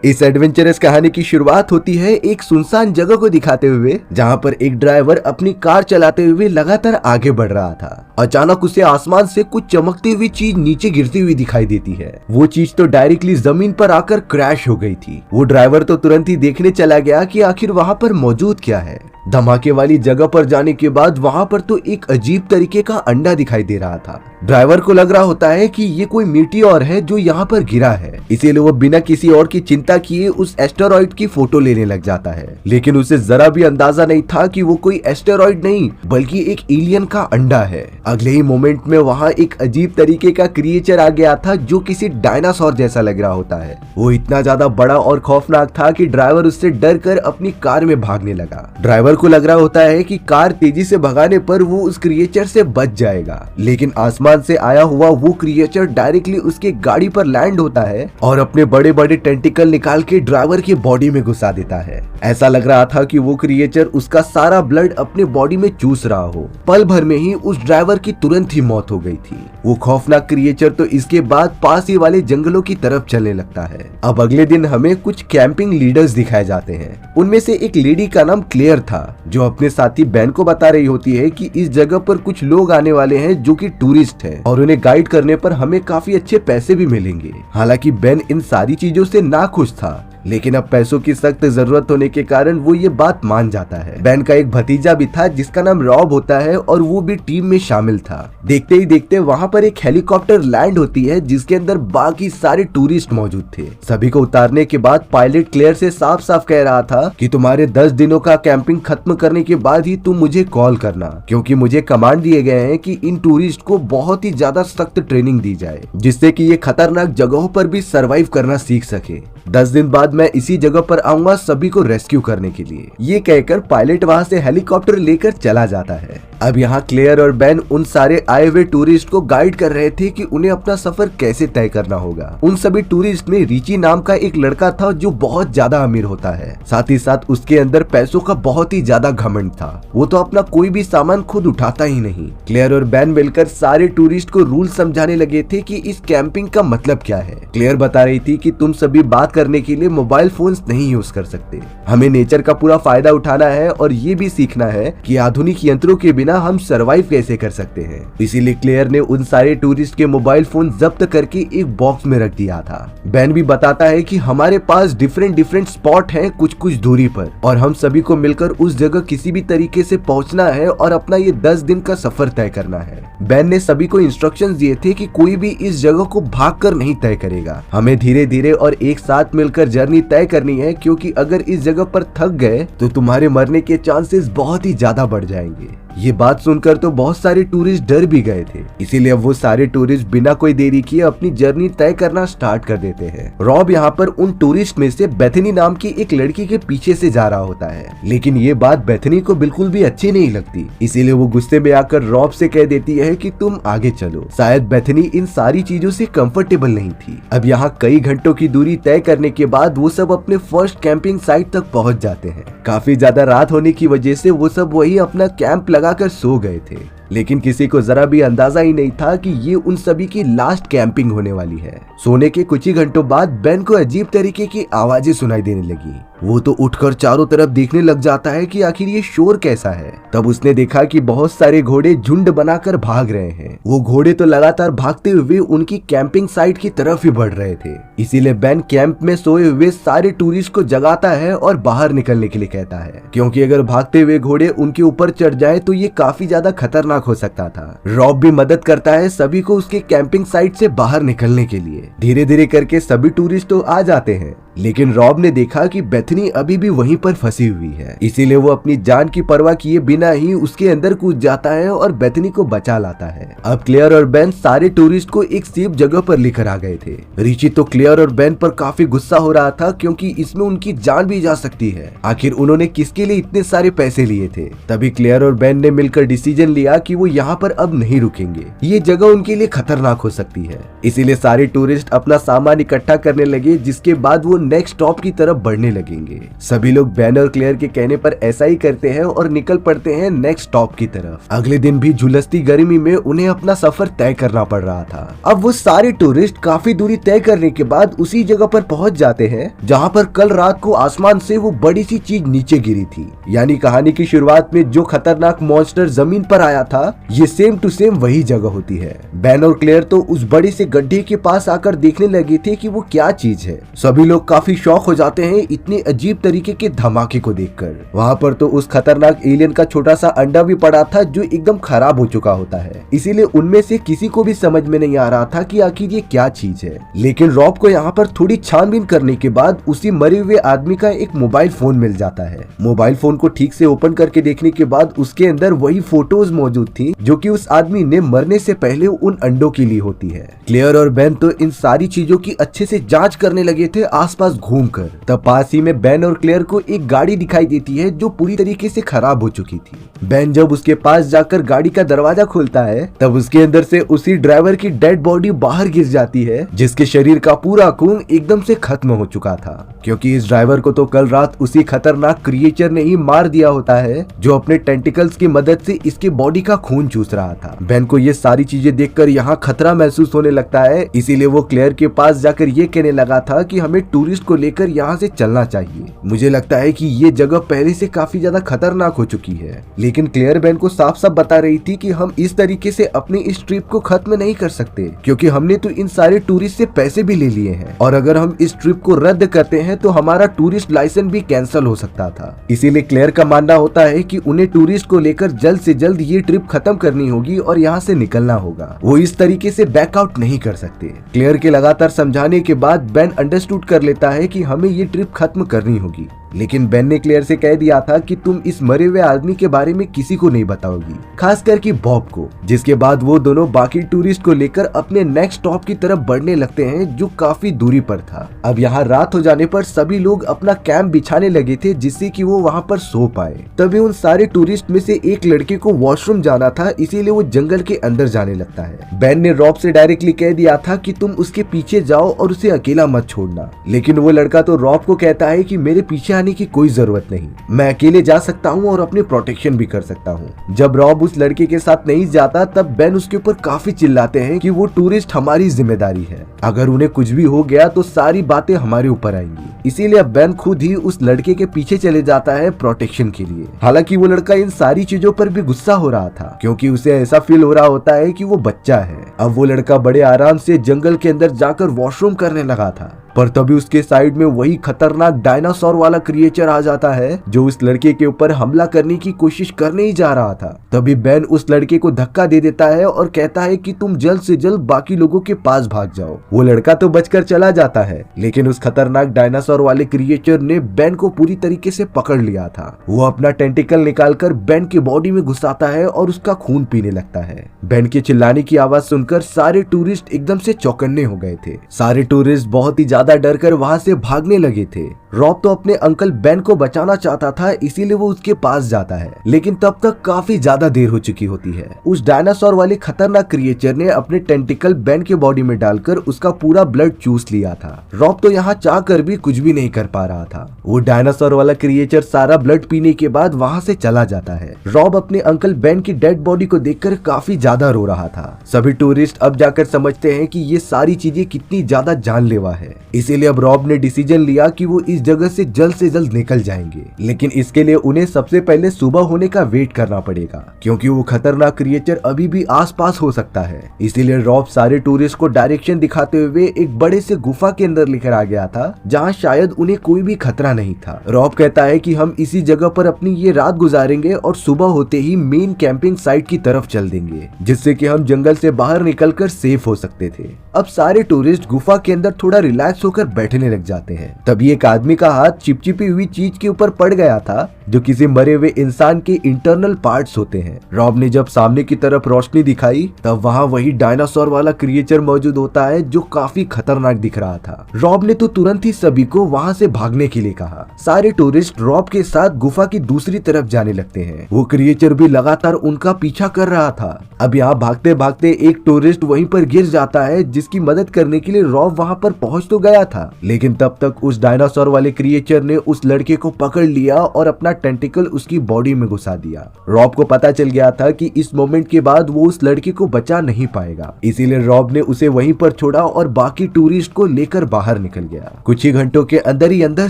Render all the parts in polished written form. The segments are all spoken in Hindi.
इस एडवेंचरस कहानी की शुरुआत होती है एक सुनसान जगह को दिखाते हुए, जहाँ पर एक ड्राइवर अपनी कार चलाते हुए लगातार आगे बढ़ रहा था। अचानक उसे आसमान से कुछ चमकती हुई चीज नीचे गिरती हुई दिखाई देती है। वो चीज तो डायरेक्टली जमीन पर आकर क्रैश हो गई थी। वो ड्राइवर तो तुरंत ही देखने चला गया कि आखिर वहाँ पर मौजूद क्या है। धमाके वाली जगह पर जाने के बाद वहाँ पर तो एक अजीब तरीके का अंडा दिखाई दे रहा था। ड्राइवर को लग रहा होता है कि ये कोई मीटियोर है जो यहाँ पर गिरा है, इसीलिए वो बिना किसी और की चिंता किए उस एस्टेरॉइड की फोटो लेने लग जाता है। लेकिन उसे जरा भी अंदाजा नहीं था कि वो कोई एस्टेरॉइड नहीं बल्कि एक एलियन का अंडा है। अगले ही मोमेंट में वहाँ एक अजीब तरीके का क्रिएचर आ गया था जो किसी डायनासोर जैसा लग रहा होता है। वो इतना ज्यादा बड़ा और खौफनाक था कि ड्राइवर उससे डर कर अपनी कार में भागने लगा। ड्राइवर को लग रहा होता है कि कार तेजी से भगाने पर वो उस क्रिएचर से बच जाएगा, लेकिन आसमान से आया हुआ वो क्रिएचर डायरेक्टली उसके गाड़ी पर लैंड होता है और अपने बड़े बड़े टेंटिकल निकाल के ड्राइवर की बॉडी में घुसा देता है। ऐसा लग रहा था कि वो क्रिएचर उसका सारा ब्लड अपने बॉडी में चूस रहा हो। पल भर में ही उस ड्राइवर की तुरंत ही मौत हो गई थी। वो खौफनाक क्रिएचर तो इसके बाद पास ही वाले जंगलों की तरफ चलने लगता है। अब अगले दिन हमें कुछ कैंपिंग लीडर्स दिखाए जाते हैं। उनमें से एक लेडी का नाम क्लेयर था जो अपने साथी बेन को बता रही होती है कि इस जगह पर कुछ लोग आने वाले हैं जो कि टूरिस्ट हैं और उन्हें गाइड करने पर हमें काफी अच्छे पैसे भी मिलेंगे। हालांकि बेन इन सारी चीजों से नाखुश था, लेकिन अब पैसों की सख्त जरूरत होने के कारण वो ये बात मान जाता है। बेन का एक भतीजा भी था जिसका नाम रॉब होता है और वो भी टीम में शामिल था। देखते ही देखते वहाँ पर एक हेलीकॉप्टर लैंड होती है जिसके अंदर बाकी सारे टूरिस्ट मौजूद थे। सभी को उतारने के बाद पायलट क्लेयर से साफ साफ कह रहा था कि तुम्हारे 10 दिनों का कैंपिंग खत्म करने के बाद ही तुम मुझे कॉल करना, क्योंकि मुझे कमांड दिए गए हैं कि इन टूरिस्ट को बहुत ही ज्यादा सख्त ट्रेनिंग दी जाए जिससे कि ये खतरनाक जगहों पर भी सरवाइव करना सीख सके। 10 दिन बाद मैं इसी जगह पर आऊंगा सभी को रेस्क्यू करने के लिए। ये कहकर पायलट वहां से हेलीकॉप्टर लेकर चला जाता है। अब यहाँ क्लेयर और बेन उन सारे आए हुए टूरिस्ट को गाइड कर रहे थे कि उन्हें अपना सफर कैसे तय करना होगा। उन सभी टूरिस्ट में रिची नाम का एक लड़का था जो बहुत ज्यादा अमीर होता है, साथ ही साथ उसके अंदर पैसों का बहुत ही ज्यादा घमंड था। वो तो अपना कोई भी सामान खुद उठाता ही नहीं। क्लेयर और बेन मिलकर सारे टूरिस्ट को रूल समझाने लगे थे कि इस कैंपिंग का मतलब क्या है। क्लेयर बता रही थी कि तुम सभी बात करने के लिए मोबाइल फोन्स नहीं यूज कर सकते। हमें नेचर का पूरा फायदा उठाना है और ये भी सीखना है कि आधुनिक यंत्रों के बिना हम सरवाइव कैसे कर सकते हैं। इसीलिए क्लेयर ने उन सारे टूरिस्ट के मोबाइल फोन जब्त करके एक बॉक्स में रख दिया था। बेन भी बताता है कि हमारे पास डिफरेंट स्पॉट हैं कुछ कुछ दूरी पर और हम सभी को मिलकर उस जगह किसी भी तरीके से पहुंचना है और अपना ये 10 दिन का सफर तय करना है। बेन ने सभी को इंस्ट्रक्शंस दिए थे कि कोई भी इस जगह को भागकर नहीं तय करेगा। हमें धीरे धीरे और एक साथ मिलकर जर्नी तय करनी है, क्योंकि अगर इस जगह पर थक गए तो तुम्हारे मरने के चांसेस बहुत ही ज्यादा बढ़ जाएंगे। ये बात सुनकर तो बहुत सारे टूरिस्ट डर भी गए थे, इसीलिए अब वो सारे टूरिस्ट बिना कोई देरी किए अपनी जर्नी तय करना स्टार्ट कर देते हैं। रॉब यहाँ पर उन टूरिस्ट में से बेथनी नाम की एक लड़की के पीछे से जा रहा होता है, लेकिन ये बात बेथनी को बिल्कुल भी अच्छी नहीं लगती, इसीलिए वो गुस्से में आकर रॉब से कह देती है कि तुम आगे चलो। शायद बेथनी इन सारी चीजों से कंफर्टेबल नहीं थी। अब यहाँ कई घंटों की दूरी तय करने के बाद वो सब अपने फर्स्ट कैंपिंग साइट तक पहुँच जाते हैं। काफी ज्यादा रात होने की वजह से वो सब वही अपना कैंप लगाकर सो गए थे, लेकिन किसी को जरा भी अंदाजा ही नहीं था कि ये उन सभी की लास्ट कैंपिंग होने वाली है। सोने के कुछ ही घंटों बाद बेन को अजीब तरीके की आवाजें सुनाई देने लगी। वो तो उठकर चारों तरफ देखने लग जाता है कि आखिर ये शोर कैसा है। तब उसने देखा कि बहुत सारे घोड़े झुंड बनाकर भाग रहे हैं। वो घोड़े तो लगातार भागते हुए उनकी कैंपिंग साइट की तरफ ही बढ़ रहे थे। इसीलिए बेन कैंप में सोए हुए सारे टूरिस्ट को जगाता है और बाहर निकलने के लिए कहता है, क्योंकि अगर भागते हुए घोड़े उनके ऊपर चढ़ जाए तो ये काफी ज्यादा खतरनाक हो सकता था। रॉब भी मदद करता है सभी को उसके कैंपिंग साइट से बाहर निकलने के लिए। धीरे धीरे करके सभी टूरिस्ट तो आ जाते हैं, लेकिन रॉब ने देखा कि बेथनी अभी भी वहीं पर फंसी हुई है, इसीलिए वो अपनी जान की परवाह किए बिना ही उसके अंदर कूद जाता है और बेथनी को बचा लाता है। अब क्लेयर और बेन सारे टूरिस्ट को एक सेफ जगह पर लेकर आ गए थे। रिची तो क्लेयर और बेन पर काफी गुस्सा हो रहा था, क्योंकि इसमें उनकी जान भी जा सकती है। आखिर उन्होंने किसके लिए इतने सारे पैसे लिए थे। तभी क्लेयर और बेन ने मिलकर डिसीजन लिया कि वो यहाँ पर अब नहीं रुकेंगे, ये जगह उनके लिए खतरनाक हो सकती है। इसीलिए सारे टूरिस्ट अपना सामान इकट्ठा करने लगे, जिसके बाद वो नेक्स्ट स्टॉप की तरफ बढ़ने लगेंगे। सभी लोग बेन और क्लेयर के कहने पर ऐसा ही करते हैं और निकल पड़ते हैं नेक्स्ट स्टॉप की तरफ। अगले दिन भी झुलसती गर्मी में उन्हें अपना सफर तय करना पड़ रहा था। अब वो सारे टूरिस्ट काफी दूरी तय करने के बाद उसी जगह पर पहुंच जाते हैं जहां पर कल रात को आसमान से वो बड़ी सी चीज नीचे गिरी थी। यानी कहानी की शुरुआत में जो खतरनाक मॉन्स्टर जमीन पर आया था, ये सेम टू सेम वही जगह होती है। बेन और क्लेयर तो उस बड़े से गड्ढे के पास आकर देखने लगे थे कि वो क्या चीज है। सभी लोग काफी शॉक हो जाते हैं इतने अजीब तरीके के धमाके को देखकर। वहाँ पर तो उस खतरनाक एलियन का छोटा सा अंडा भी पड़ा था जो एकदम खराब हो चुका होता है। इसीलिए उनमें से किसी को भी समझ में नहीं आ रहा था कि आखिर ये क्या चीज है। लेकिन रॉब को यहाँ पर थोड़ी छानबीन करने के बाद उसी मरे हुए आदमी का एक मोबाइल फोन मिल जाता है। मोबाइल फोन को ठीक से ओपन करके देखने के बाद उसके अंदर वही फोटोज मौजूद थी जो कि उस आदमी ने मरने से पहले उन अंडों की ली होती है। क्लेयर और बेन तो इन सारी चीजों की अच्छे से जांच करने लगे थे आसपास घूमकर। तब पास ही में बेन और क्लेयर को एक गाड़ी दिखाई देती है जो पूरी तरीके से खराब हो चुकी थी। बेन जब उसके पास जाकर गाड़ी का दरवाजा खोलता है तब उसके अंदर से उसी ड्राइवर की डेड बॉडी बाहर गिर जाती है, जिसके शरीर का पूरा खून एकदम से खत्म हो चुका था, क्योंकि इस ड्राइवर को तो कल रात उसी खतरनाक क्रिएचर ने ही मार दिया होता है जो अपने टेंटिकल्स की मदद से इसके बॉडी का खून चूस रहा था। बेन को ये सारी चीजें देखकर यहाँ खतरा महसूस होने लगता है, इसीलिए वो क्लेयर के पास जाकर ये कहने लगा था कि हमें टूरिस्ट को लेकर यहाँ से चलना चाहिए। मुझे लगता है कि ये जगह पहले से काफी ज्यादा खतरनाक हो चुकी है। लेकिन क्लेयर बेन को साफ साफ बता रही थी कि हम इस तरीके से अपनी इस ट्रिप को खत्म नहीं कर सकते, क्योंकि हमने तो इन सारे टूरिस्ट से पैसे भी ले लिए हैं और अगर हम इस ट्रिप को रद्द करते हैं तो हमारा टूरिस्ट लाइसेंस भी कैंसिल हो सकता था। इसीलिए क्लेयर का मानना होता है कि उन्हें टूरिस्ट को लेकर जल्द से जल्द ये ट्रिप खत्म करनी होगी और यहाँ से निकलना होगा। वो इस तरीके से बैकआउट नहीं कर सकते। क्लेयर के लगातार समझाने के बाद बेन अंडरस्टूड कर लेता है कि हमें ये ट्रिप खत्म करनी होगी। लेकिन बेन ने क्लेयर से कह दिया था कि तुम इस मरे हुए आदमी के बारे में किसी को नहीं बताओगी, खासकर कि बॉब को। जिसके बाद वो दोनों बाकी टूरिस्ट को लेकर अपने नेक्स्ट स्टॉप की तरफ बढ़ने लगते हैं जो काफी दूरी पर था। अब यहाँ रात हो जाने पर सभी लोग अपना कैंप बिछाने लगे थे जिससे कि वो वहाँ पर सो पाए। तभी उन सारे टूरिस्ट में से एक लड़के को वॉशरूम जाना था, इसीलिए वो जंगल के अंदर जाने लगता है। बेन ने रॉब से डायरेक्टली कह दिया था कि तुम उसके पीछे जाओ और उसे अकेला मत छोड़ना, लेकिन वो लड़का तो रॉब को कहता है कि मेरे पीछे की कोई जरूरत नहीं, मैं अकेले जा सकता हूँ और अपनी प्रोटेक्शन भी कर सकता हूँ। जब रॉब उस लड़के के साथ नहीं जाता तब बेन उसके ऊपर काफी चिल्लाते हैं कि वो टूरिस्ट हमारी जिम्मेदारी है, अगर उन्हें कुछ भी हो गया तो सारी बातें हमारे ऊपर आएंगी। इसीलिए बेन खुद ही उस लड़के के पीछे चले जाता है प्रोटेक्शन के लिए। हालांकि वो लड़का इन सारी चीजों पर भी गुस्सा हो रहा था, क्योंकि उसे ऐसा फील हो रहा होता है कि वो बच्चा है। अब वो लड़का बड़े आराम से जंगल के अंदर जाकर वॉशरूम करने लगा था, पर तभी उसके साइड में वही खतरनाक डायनासोर वाला क्रिएचर आ जाता है जो उस लड़के के ऊपर हमला करने की कोशिश करने ही जा रहा था। तभी बेन उस लड़के को धक्का दे देता है और कहता है कि तुम जल्द से जल्द बाकी लोगों के पास भाग जाओ। वो लड़का तो बचकर चला जाता है, लेकिन उस खतरनाक डायनासोर वाले क्रिएचर ने बेन को पूरी तरीके से पकड़ लिया था। वो अपना टेंटिकल निकालकर बेन की बॉडी में घुसाता है और उसका खून पीने लगता है। बेन के चिल्लाने की आवाज सुनकर सारे टूरिस्ट एकदम से चौकन्ने हो गए थे। सारे टूरिस्ट बहुत ही ज्यादा डर कर वहाँ से भागने लगे थे। रॉब तो अपने अंकल बेन को बचाना चाहता था, इसीलिए वो उसके पास जाता है, लेकिन तब तक काफी ज्यादा देर हो चुकी होती है। उस डायनासोर वाले खतरनाक क्रिएचर ने अपने टेंटिकल बेन के बॉडी में डालकर उसका पूरा ब्लड चूस लिया था। रॉब तो यहाँ चाह कर भी कुछ भी नहीं कर पा रहा था। वो डायनासोर वाला क्रिएचर सारा ब्लड पीने के बाद वहाँ से चला जाता है। रॉब अपने अंकल बेन की डेड बॉडी को देखकर काफी ज्यादा रो रहा था। सभी टूरिस्ट अब जाकर समझते हैं कि ये सारी चीजें कितनी ज्यादा जानलेवा है। इसीलिए अब रॉब ने डिसीजन लिया कि वो इस जगह से जल्द निकल जाएंगे, लेकिन इसके लिए उन्हें सबसे पहले सुबह होने का वेट करना पड़ेगा, क्योंकि वो खतरनाक क्रिएचर अभी भी आसपास हो सकता है। इसीलिए रॉब सारे टूरिस्ट को डायरेक्शन दिखाते हुए एक बड़े से गुफा के अंदर लेकर आ गया था, जहाँ शायद उन्हें कोई भी खतरा नहीं था। रॉब कहता है कि हम इसी जगह पर अपनी ये रात गुजारेंगे और सुबह होते ही मेन कैंपिंग साइट की तरफ चल देंगे, जिससे कि हम जंगल से बाहर निकलकर सेफ हो सकते थे। अब सारे टूरिस्ट गुफा के अंदर थोड़ा रिलैक्स होकर बैठने लग जाते हैं। तभी एक आदमी रोशनी का हाथ चिपचिपी हुई चीज के ऊपर पड़ गया था जो किसी मरे हुए इंसान के इंटरनल पार्ट्स होते हैं। रॉब ने जब सामने की तरफ रोशनी दिखाई तब वहाँ वही डायनासोर वाला क्रिएचर मौजूद होता है जो काफी खतरनाक दिख रहा था। रॉब ने तो तुरंत ही सभी को वहाँ से भागने के लिए कहा। सारे टूरिस्ट रॉब के साथ गुफा की दूसरी तरफ जाने लगते हैं। वो क्रिएचर भी लगातार उनका पीछा कर रहा था। अब यहाँ भागते भागते एक टूरिस्ट वहीं पर गिर जाता है जिसकी मदद करने के लिए रॉब वहाँ पर पहुँच तो गया था, लेकिन तब तक उस डायनासोर वाले क्रिएचर ने उस लड़के को पकड़ लिया और अपना टेंटिकल उसकी बॉडी में घुसा दिया। रॉब को पता चल गया था कि इस मोमेंट के बाद वो उस लड़के को बचा नहीं पाएगा, इसीलिए रॉब ने उसे वहीं पर छोड़ा और बाकी टूरिस्ट को लेकर बाहर निकल गया। कुछ ही घंटों के अंदर ही अंदर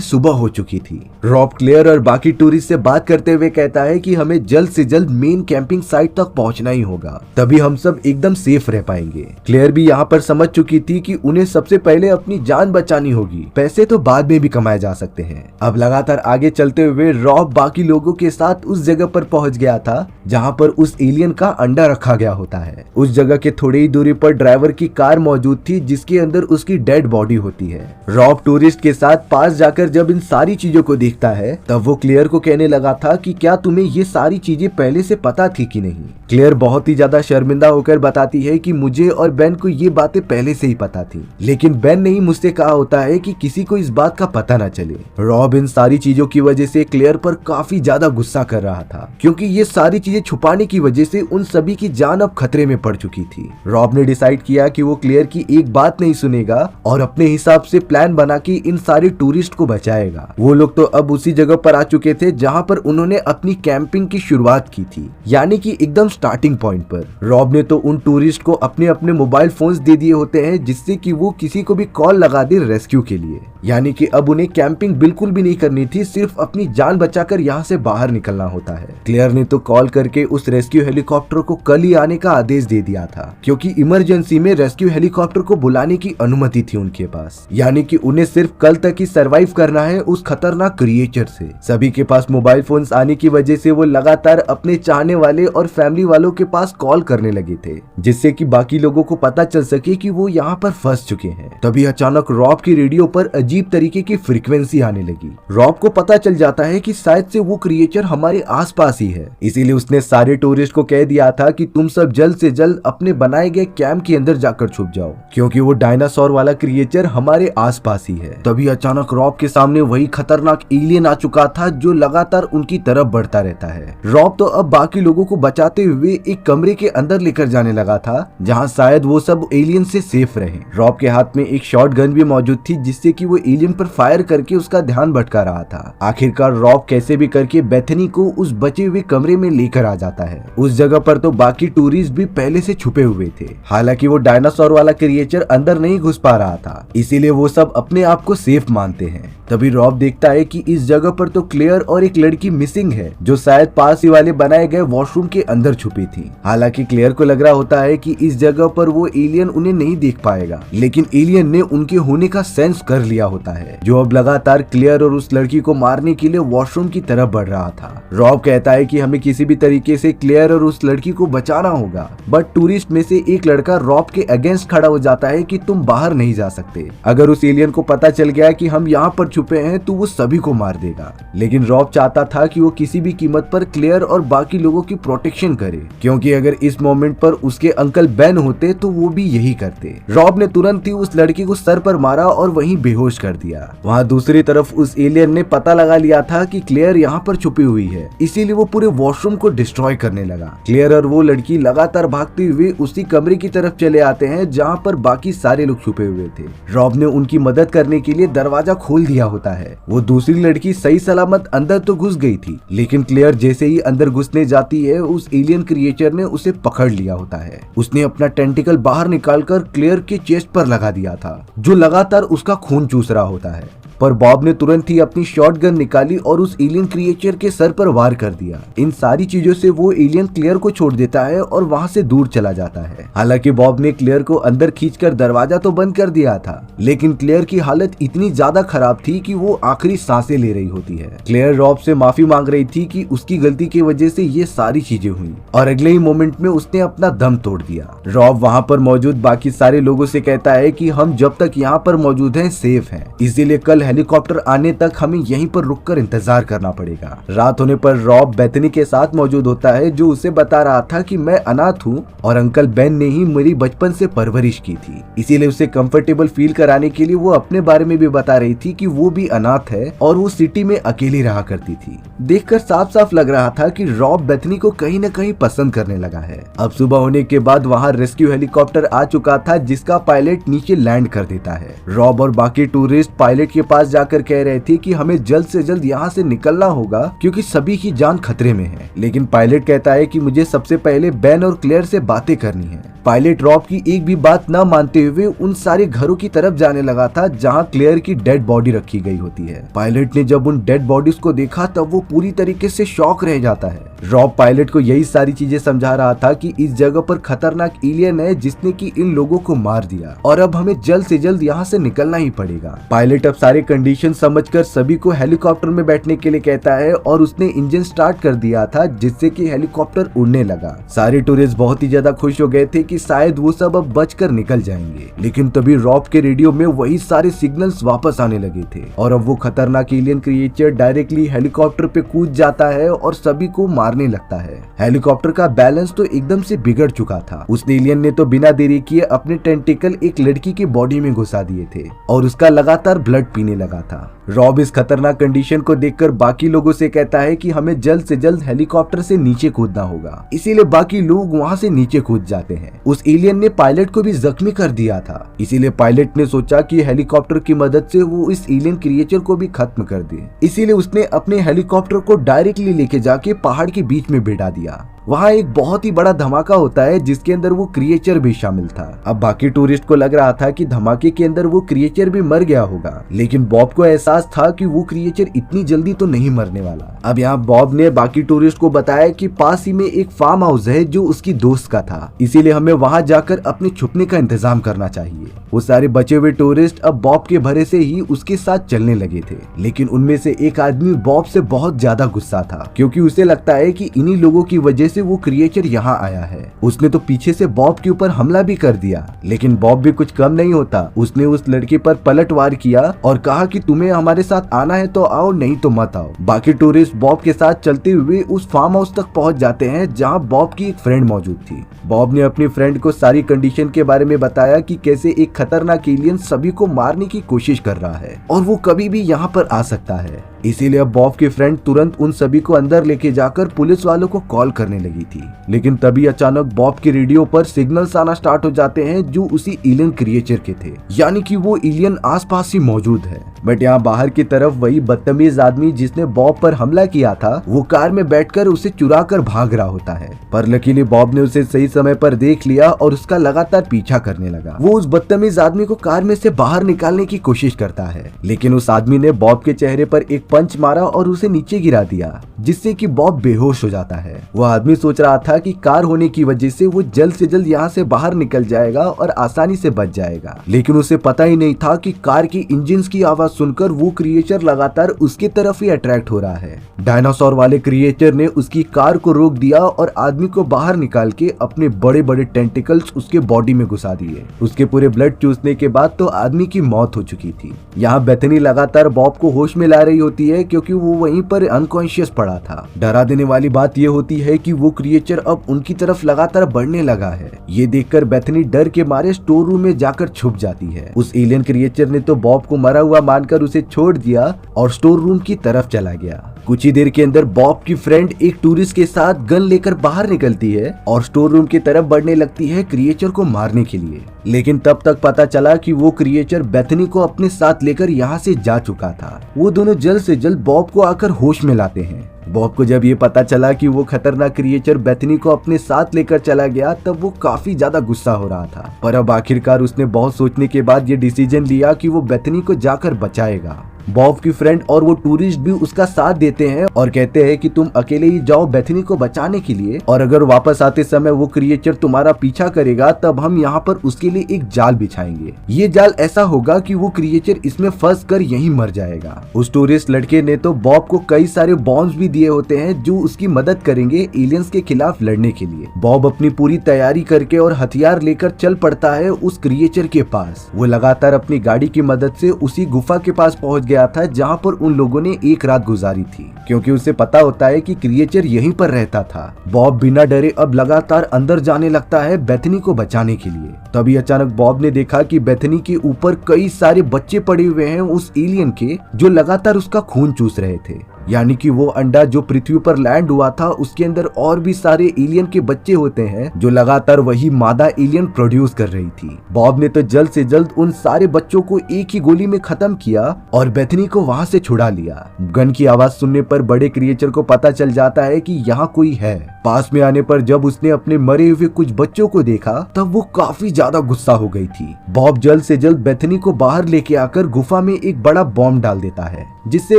सुबह हो चुकी थी। रॉब क्लेयर और बाकी टूरिस्ट से बात करते हुए कहता है कि हमें जल्द से जल्द मेन कैंपिंग साइट तक पहुंचना ही होगा, तभी हम सब एकदम सेफ रह पाएंगे। क्लेयर भी यहाँ पर समझ चुकी थी कि उन्हें सबसे पहले अपनी जान बचानी होगी, पैसे तो बाद में भी कमाए जा सकते हैं। अब लगातार आगे चलते हुए रॉब बाकी लोगों के साथ उस जगह पर पहुंच गया था जहां पर उस एलियन का अंडा रखा गया होता है। उस जगह के थोड़ी ही दूरी पर ड्राइवर की कार मौजूद थी जिसके अंदर उसकी डेड बॉडी होती है। रॉब टूरिस्ट के साथ पास जाकर जब इन सारी चीजों को देखता है तब वो क्लेयर को कहने लगा था कि क्या तुम्हें ये सारी चीजें पहले से पता थी कि नहीं। क्लेयर बहुत ही ज्यादा शर्मिंदा होकर बताती है कि मुझे और बेन को ये बातें पहले से ही पता थी, लेकिन बेन ने ही मुझसे कहा होता है कि किसी को इस बात का पता न चले। रॉब इन सारी चीजों की वजह से क्लेयर पर काफी ज्यादा गुस्सा कर रहा था क्योंकि ये सारी चीजें छुपाने की वजह से उन सभी की जान अब खतरे में पड़ चुकी थी। रॉब ने डिसाइड किया कि वो क्लेयर की एक बात नहीं सुनेगा और अपने हिसाब से प्लान बना के इन सारे टूरिस्ट को बचाएगा। वो लोग तो अब उसी जगह पर आ चुके थे जहाँ पर उन्होंने अपनी कैंपिंग की शुरुआत की थी, यानी कि एकदम स्टार्टिंग पॉइंट पर। रॉब ने तो उन टूरिस्ट को अपने अपने मोबाइल फोन्स दे दिए होते हैं जिससे कि वो किसी को भी कॉल लगा दे रेस्क्यू के लिए, यानी कि अब उन्हें कैंपिंग बिल्कुल भी नहीं करनी थी, सिर्फ अपनी जान बचाकर यहाँ से बाहर निकलना होता है। क्लेयर ने तो कॉल करके उस रेस्क्यू हेलीकॉप्टर को कल ही आने का आदेश दे दिया था क्योंकि इमरजेंसी में रेस्क्यू हेलीकॉप्टर को बुलाने की अनुमति थी उनके पास, यानी कि उन्हें सिर्फ कल तक ही सरवाइव करना है उस खतरनाक क्रिएचर से। सभी के पास मोबाइल फोन्स आने की वजह से वो लगातार अपने चाहने वाले और फैमिली वालों के पास कॉल करने लगे थे जिससे कि बाकी लोगों को पता चल सके कि वो यहाँ पर फंस चुके हैं। तभी अचानक रॉब की रेडियो पर अजीब तरीके की फ्रीक्वेंसी आने लगी। रॉब को पता चल जाता है कि शायद से वो क्रिएचर हमारे आसपास ही है, इसीलिए उसने सारे टूरिस्ट को कह दिया था कि तुम सब जल्द से जल्द अपने बनाए गए कैंप के अंदर जाकर छुप जाओ क्योंकि वो डायनासोर वाला क्रिएचर हमारे आसपास ही है। तभी अचानक रॉब के सामने वही खतरनाक एलियन आ चुका था जो लगातार उनकी तरफ बढ़ता रहता है। रॉब तो अब बाकी लोगों को बचाते हुए एक कमरे के अंदर लेकर जाने लगा था जहाँ शायद वो सब एलियन से सेफ रहे। रॉब के हाथ में एक शॉटगन भी मौजूद थी जिससे कि वो एलियन पर फायर करके उसका ध्यान भटका रहा था। आखिरकार रॉब कैसे भी करके बेथनी को उस बचे हुए कमरे में लेकर आ जाता है। उस जगह पर तो बाकी टूरिस्ट भी पहले से छुपे हुए थे, हालांकि वो डायनासोर वाला क्रिएचर अंदर नहीं घुस पा रहा था, इसीलिए वो सब अपने आप को सेफ मानते हैं। तभी रॉब देखता है कि इस जगह पर तो क्लेयर और एक लड़की मिसिंग है जो शायद पास ही वाले बनाए गए वॉशरूम के अंदर छुपी थी। हालांकि क्लेयर को लग रहा होता है कि इस जगह पर वो एलियन उन्हें नहीं देख पाएगा, लेकिन एलियन ने उनके होने का सेंस कर लिया होता है जो अब लगातार क्लेयर और उस लड़की को मारने के लिए वॉशरूम की तरफ बढ़ रहा था। रॉब कहता है कि हमें किसी भी तरीके से क्लेयर और उस लड़की को बचाना होगा, बट टूरिस्ट में से एक लड़का रॉब के अगेंस्ट खड़ा हो जाता है कि तुम बाहर नहीं जा सकते। अगर उस एलियन को पता चल गया कि हम यहाँ पर छुपे हैं तो वो सभी को मार देगा। लेकिन रॉब चाहता था कि वो किसी भी कीमत पर क्लेयर और बाकी लोगों की प्रोटेक्शन करे क्योंकि अगर इस मोमेंट पर उसके अंकल बेन होते तो वो भी यही करते। रॉब ने तुरंत ही उस लड़की को सर पर मारा और वहीं बेहोश कर दिया। वहाँ दूसरी तरफ उस एलियन ने पता लगा लिया था कि क्लेयर यहाँ पर छुपी हुई है, इसीलिए वो पूरे वॉशरूम को डिस्ट्रॉय करने लगा। क्लेयर और वो लड़की लगातार भागते हुए उसी कमरे की तरफ चले आते हैं जहाँ पर बाकी सारे लोग छुपे हुए थे। रॉब ने उनकी मदद करने के लिए दरवाजा खोल दिया होता है। वो दूसरी लड़की सही सलामत अंदर तो घुस गई थी, लेकिन क्लेयर जैसे ही अंदर घुसने जाती है उस एलियन क्रिएचर ने उसे पकड़ लिया होता है। उसने अपना टेंटिकल बाहर निकालकर क्लेयर के चेस्ट पर लगा दिया था जो लगातार उसका खून चूस रहा होता है, पर बॉब ने तुरंत ही अपनी शॉटगन निकाली और उस एलियन क्रिएचर के सर पर वार कर दिया। इन सारी चीजों से वो एलियन क्लेयर को छोड़ देता है और वहाँ से दूर चला जाता है। हालांकि बॉब ने क्लेयर को अंदर खींचकर दरवाजा तो बंद कर दिया था, लेकिन क्लेयर की हालत इतनी ज्यादा खराब थी कि वो आखिरी सांसें ले रही होती है। क्लेयर रॉब से माफी मांग रही थी कि उसकी गलती की वजह से ये सारी चीजें हुई और अगले ही मोमेंट में उसने अपना दम तोड़ दिया। रॉब वहाँ पर मौजूद बाकी सारे लोगों से कहता है कि हम जब तक यहाँ पर मौजूद हैं सेफ हैं, इसीलिए कल हेलीकॉप्टर आने तक हमें यहीं पर रुककर इंतजार करना पड़ेगा। रात होने पर रॉब बेथनी के साथ मौजूद होता है, जो उसे बता रहा था कि मैं अनाथ हूँ और अंकल बेन ने ही मेरी बचपन से परवरिश की थी। इसीलिए उसे कंफर्टेबल फील कराने के लिए वो अपने बारे में भी बता रही थी कि वो भी अनाथ है और वो सिटी में अकेली रहा करती थी। देखकर साफ साफ लग रहा था कि रॉब बेथनी को कहीं न कहीं पसंद करने लगा है। अब सुबह होने के बाद वहाँ रेस्क्यू हेलीकॉप्टर आ चुका था, जिसका पायलट नीचे लैंड कर देता है। रॉब और बाकी टूरिस्ट पायलट के पास जाकर कह रहे थे कि हमें जल्द से जल्द यहाँ से निकलना होगा क्योंकि सभी की जान खतरे में है। लेकिन पायलट कहता है कि मुझे सबसे पहले बेन और क्लेयर से बातें करनी है। पायलट रॉब की एक भी बात न मानते हुए उन सारे घरों की तरफ जाने लगा था जहां क्लेयर की डेड बॉडी रखी गई होती है। पायलट ने जब उन डेड बॉडीज को देखा तब वो पूरी तरीके से शॉक रह जाता है। रॉब पायलट को यही सारी चीजें समझा रहा था कि इस जगह पर खतरनाक एलियन है जिसने कि इन लोगों को मार दिया और अब हमें जल्द से जल्द यहाँ से निकलना ही पड़ेगा। पायलट अब सारे कंडीशन समझकर सभी को हेलीकॉप्टर में बैठने के लिए कहता है और उसने इंजन स्टार्ट कर दिया था, जिससे कि हेलीकॉप्टर उड़ने लगा। सारे टूरिस्ट बहुत ही ज्यादा खुश हो गए थे कि शायद वो सब अब बचकर निकल जाएंगे। लेकिन तभी रॉब के रेडियो में वही सारे सिग्नल्स वापस आने लगे थे और अब वो खतरनाक एलियन क्रिएचर डायरेक्टली हेलीकॉप्टर पे कूद जाता है और सभी को मारने लगता है। हेलीकॉप्टर का बैलेंस तो एकदम से बिगड़ चुका था। उस एलियन ने तो बिना देरी किए अपने टेंटिकल एक लड़की की बॉडी में घुसा दिए थे और उसका लगातार ब्लड पीने लगा था। रॉब इस खतरनाक कंडीशन को देखकर बाकी लोगों से कहता है कि हमें जल्द से जल्द हेलीकॉप्टर से नीचे कूदना होगा। इसीलिए बाकी लोग वहाँ से नीचे कूद जाते हैं। उस एलियन ने पायलट को भी जख्मी कर दिया था, इसीलिए पायलट ने सोचा कि हेलीकॉप्टर की मदद से वो इस एलियन क्रिएचर को भी खत्म कर दे। इसीलिए उसने अपने हेलीकॉप्टर को डायरेक्टली लेके जाके पहाड़ के बीच में भिड़ा दिया। वहाँ एक बहुत ही बड़ा धमाका होता है जिसके अंदर वो क्रिएचर भी शामिल था। अब बाकी टूरिस्ट को लग रहा था कि धमाके के अंदर वो क्रिएचर भी मर गया होगा, लेकिन बॉब को एहसास था कि वो क्रिएचर इतनी जल्दी तो नहीं मरने वाला। अब यहाँ बॉब ने बाकी टूरिस्ट को बताया कि पास ही में एक फार्म हाउस है जो उसकी दोस्त का था, इसीलिए हमें वहाँ जाकर अपने छुपने का इंतजाम करना चाहिए। वो सारे बचे हुए टूरिस्ट अब बॉब के भरोसे ही उसके साथ चलने लगे थे, लेकिन उनमें से एक आदमी बॉब से बहुत ज्यादा गुस्सा था क्योंकि उसे लगता है कि इन्हीं लोगों की वजह से वो क्रिएचर यहाँ आया है। उसने तो पीछे से बॉब के ऊपर हमला भी कर दिया, लेकिन बॉब भी कुछ कम नहीं होता। उसने उस लड़की पर पलटवार किया और कहा कि तुम्हें हमारे साथ आना है तो आओ, नहीं तो मत आओ। बाकी टूरिस्ट बॉब के साथ चलते हुए उस फार्म हाउस तक पहुँच जाते हैं जहाँ बॉब की एक फ्रेंड मौजूद थी। बॉब ने अपनी फ्रेंड को सारी कंडीशन के बारे में बताया कि कैसे एक खतरनाक एलियन सभी को मारने की कोशिश कर रहा है और वो कभी भी यहाँ पर आ सकता है। इसीलिए अब बॉब की फ्रेंड तुरंत उन सभी को अंदर लेके जाकर पुलिस वालों को कॉल करने लगी थी। लेकिन तभी अचानक बॉब के रेडियो पर सिग्नल्स आना स्टार्ट हो जाते हैं जो उसी एलियन क्रिएचर के थे, यानी कि वो एलियन आसपास ही मौजूद है। बट यहाँ बाहर की तरफ वही बदतमीज आदमी जिसने बॉब पर हमला किया था वो कार में बैठकर उसे चुरा कर भाग रहा होता है। पर लकीली बॉब ने उसे सही समय पर देख लिया और उसका लगातार पीछा करने लगा। वो उस बदतमीज आदमी को कार में से बाहर निकालने की कोशिश करता है, लेकिन उस आदमी ने बॉब के चेहरे पर एक पंच मारा और उसे नीचे गिरा दिया, जिससे कि बॉब बेहोश हो जाता है। वह आदमी सोच रहा था कि कार होने की वजह से वो जल्द से जल्द यहाँ से बाहर निकल जाएगा और आसानी से बच जाएगा, लेकिन उसे पता ही नहीं था कि कार की इंजन की आवाज सुनकर वो क्रिएचर लगातार उसके तरफ ही अट्रैक्ट हो रहा है। डायनासोर वाले क्रिएचर ने उसकी कार को रोक दिया और आदमी को बाहर निकाल के अपने बड़े बड़े टेंटिकल्स उसके बॉडी में घुसा दिए। उसके पूरे ब्लड चूसने के बाद तो आदमी की मौत हो चुकी थी। यहाँ बेथनी लगातार बॉब को होश में ला रही होती है क्योंकि वो वहीं पर अनकॉन्शियस पड़ा था। डरा देने वाली बात ये होती है कि वो क्रिएचर अब उनकी तरफ लगातार बढ़ने लगा है। ये देखकर बेथनी डर के मारे स्टोर रूम में जाकर छुप जाती है। उस एलियन क्रिएचर ने तो बॉब को मरा हुआ मानकर उसे छोड़ दिया और स्टोर रूम की तरफ चला गया। कुछ ही देर के अंदर बॉब की फ्रेंड एक टूरिस्ट के साथ गन लेकर बाहर निकलती है और स्टोर रूम की तरफ बढ़ने लगती है क्रिएचर को मारने के लिए। लेकिन तब तक पता चला कि वो क्रिएचर बेथनी को अपने साथ लेकर यहाँ से जा चुका था। वो दोनों जल्द से जल्द बॉब को आकर होश में लाते हैं। बॉब को जब ये पता चला कि वो खतरनाक क्रिएचर बेथनी को अपने साथ लेकर चला गया तब वो काफी ज्यादा गुस्सा हो रहा था, पर अब आखिरकार उसने बहुत सोचने के बाद ये डिसीजन लिया कि वो बेथनी को जाकर बचाएगा। बॉब की फ्रेंड और वो टूरिस्ट भी उसका साथ देते हैं और कहते हैं कि तुम अकेले ही जाओ बेथनी को बचाने के लिए, और अगर वापस आते समय वो क्रिएचर तुम्हारा पीछा करेगा तब हम यहाँ पर उसके लिए एक जाल बिछाएंगे। ये जाल ऐसा होगा कि वो क्रिएचर इसमें फंस कर यहीं मर जाएगा। उस टूरिस्ट लड़के ने तो बॉब को कई सारे बॉम्ब्स भी दिए होते हैं जो उसकी मदद करेंगे एलियंस के खिलाफ लड़ने के लिए। बॉब अपनी पूरी तैयारी करके और हथियार लेकर चल पड़ता है उस क्रिएचर के पास। वो लगातार अपनी गाड़ी की मदद से उसी गुफा के पास पहुंच गया गया था जहाँ पर उन लोगों ने एक रात गुजारी थी, क्योंकि उसे पता होता है कि क्रिएचर यहीं पर रहता था। बॉब बिना डरे अब लगातार अंदर जाने लगता है बेथनी को बचाने के लिए। तभी अचानक बॉब ने देखा कि बेथनी के ऊपर कई सारे बच्चे पड़े हुए हैं उस एलियन के, जो लगातार उसका खून चूस रहे थे। यानी कि वो अंडा जो पृथ्वी पर लैंड हुआ था उसके अंदर और भी सारे एलियन के बच्चे होते हैं, जो लगातार वही मादा एलियन प्रोड्यूस कर रही थी। बॉब ने तो जल्द से जल्द उन सारे बच्चों को एक ही गोली में खत्म किया और बेथनी को वहां से छुड़ा लिया। गन की आवाज सुनने पर बड़े क्रिएचर को पता चल जाता है कि यहाँ कोई है। पास में आने पर जब उसने अपने मरे हुए कुछ बच्चों को देखा तब वो काफी ज्यादा गुस्सा हो गई थी। बॉब जल्द से जल्द बेथनी को बाहर लेके आकर गुफा में एक बड़ा बॉम्ब डाल देता है, जिससे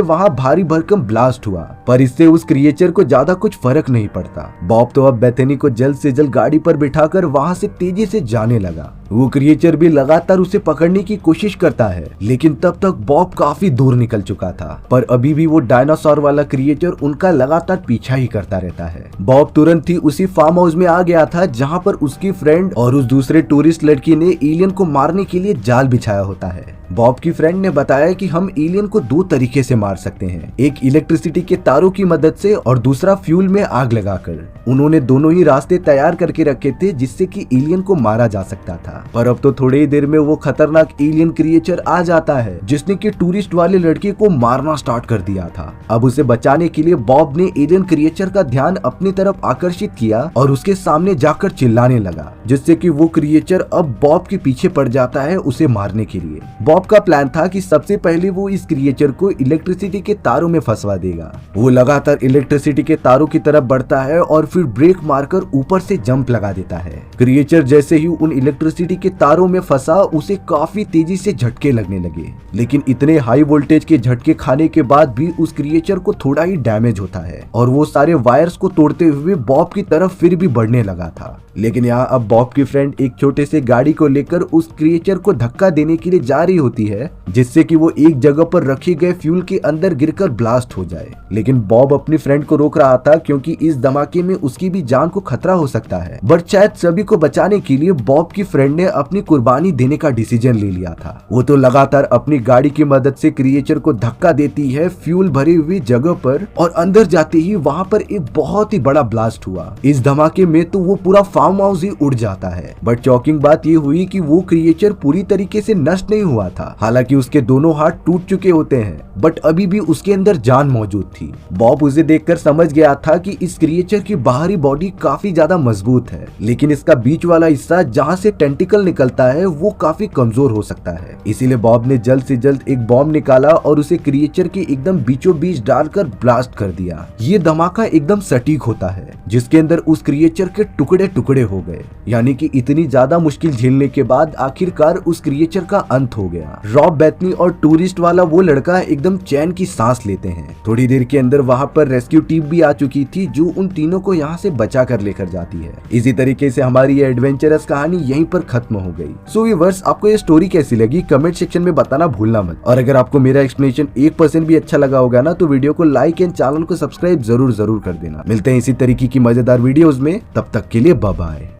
वहाँ भारी भरकम ब्लास्ट हुआ, पर इससे उस क्रिएचर को ज्यादा कुछ फर्क नहीं पड़ता। बॉब तो अब बेथनी को जल्द से जल्द गाड़ी पर बिठाकर वहाँ से तेजी से जाने लगा। वो क्रिएचर भी लगातार उसे पकड़ने की कोशिश करता है, लेकिन तब तक बॉब काफी दूर निकल चुका था, पर अभी भी वो डायनासोर वाला क्रिएचर उनका लगातार पीछा ही करता रहता है। बॉब तुरंत ही उसी फार्म हाउस में आ गया था जहाँ पर उसकी फ्रेंड और उस दूसरे टूरिस्ट लड़की ने एलियन को मारने के लिए जाल बिछाया होता है। बॉब की फ्रेंड ने बताया कि हम एलियन को दो तरीके से मार सकते हैं, एक इलेक्ट्रिसिटी के तारों की मदद से और दूसरा फ्यूल में आग लगाकर। उन्होंने दोनों ही रास्ते तैयार करके रखे थे जिससे कि एलियन को मारा जा सकता था, पर अब तो थोड़ी ही देर में वो खतरनाक एलियन क्रिएचर आ जाता है जिसने कि टूरिस्ट वाले लड़के को मारना स्टार्ट कर दिया था। अब उसे बचाने के लिए बॉब ने एलियन क्रिएचर का ध्यान अपनी तरफ आकर्षित किया और उसके सामने जाकर चिल्लाने लगा, जिससे कि वो क्रिएचर अब बॉब के पीछे पड़ जाता है उसे मारने के लिए। बॉब का प्लान था कि सबसे पहले वो इस क्रिएचर को इलेक्ट्रिसिटी के तारों में फंसवा देगा। वो लगातार इलेक्ट्रिसिटी के तारों की तरफ बढ़ता है और फिर ब्रेक मारकर ऊपर से जंप लगा देता है। क्रिएचर जैसे ही उन इलेक्ट्रिसिटी के तारों में फंसा उसे काफी तेजी से झटके लगने लगे, लेकिन इतने हाई वोल्टेज के झटके खाने के बाद भी उस क्रिएचर को थोड़ा ही डैमेज होता है और वो सारे वायर्स को तोड़ते हुए बॉब की तरफ फिर भी बढ़ने लगा था। लेकिन यहाँ अब बॉब की फ्रेंड एक छोटे से गाड़ी को लेकर उस क्रिएचर को धक्का देने के लिए जा रही होती है, जिससे कि वो एक जगह पर रखे गए फ्यूल के अंदर गिरकर ब्लास्ट हो जाए। लेकिन बॉब अपनी फ्रेंड को रोक रहा था क्योंकि इस धमाके में उसकी भी जान को खतरा हो सकता है, बट शायद सभी को बचाने के लिए बॉब की फ्रेंड ने अपनी कुर्बानी देने का डिसीजन ले लिया था। वो तो लगातार अपनी गाड़ी की मदद से क्रिएचर को धक्का देती है फ्यूल भरी हुई जगह पर, और अंदर जाते ही वहाँ पर एक बहुत ही बड़ा ब्लास्ट हुआ। इस धमाके में तो वो पूरा फार्म हाउस ही उड़ जाता है, बट शॉकिंग बात ये हुई कि वो क्रिएचर पूरी तरीके से नष्ट नहीं हुआ था। हालांकि उसके दोनों हाथ टूट चुके होते हैं, बट अभी भी उसके अंदर जान मौजूद थी। बॉब उसे देखकर समझ गया था कि इस क्रिएचर की बाहरी बॉडी काफी ज्यादा मजबूत है, लेकिन इसका बीच वाला हिस्सा जहाँ से टेंटिकल निकलता है वो काफी कमजोर हो सकता है। इसीलिए बॉब ने जल्द से जल्द एक बॉम्ब निकाला और उसे क्रिएचर के एकदम बीचों बीच डालकर ब्लास्ट कर दिया। ये धमाका एकदम सटीक होता है, जिसके अंदर उस क्रिएचर के टुकड़े टुकड़े हो गए। यानी कि इतनी ज्यादा मुश्किल झेलने के बाद आखिरकार उस क्रिएचर का अंत हो गया। रॉब, बेथनी और टूरिस्ट वाला वो लड़का एकदम चैन की सांस लेते हैं। थोड़ी देर के अंदर वहाँ पर रेस्क्यू टीम भी आ चुकी थी जो उन तीनों को यहाँ से बचा कर लेकर जाती है। इसी तरीके से हमारी ये एडवेंचरस कहानी यहीं पर खत्म हो गई। सो व्यूअर्स, आपको ये स्टोरी कैसी लगी कमेंट सेक्शन में बताना भूलना मत, और अगर आपको मेरा एक्सप्लेनेशन 1% भी अच्छा लगा होगा ना तो वीडियो को लाइक एंड चैनल को सब्सक्राइब जरूर कर देना। मिलते हैं इसी तरीके की मजेदार वीडियोस में, तब तक के लिए बाय बाय।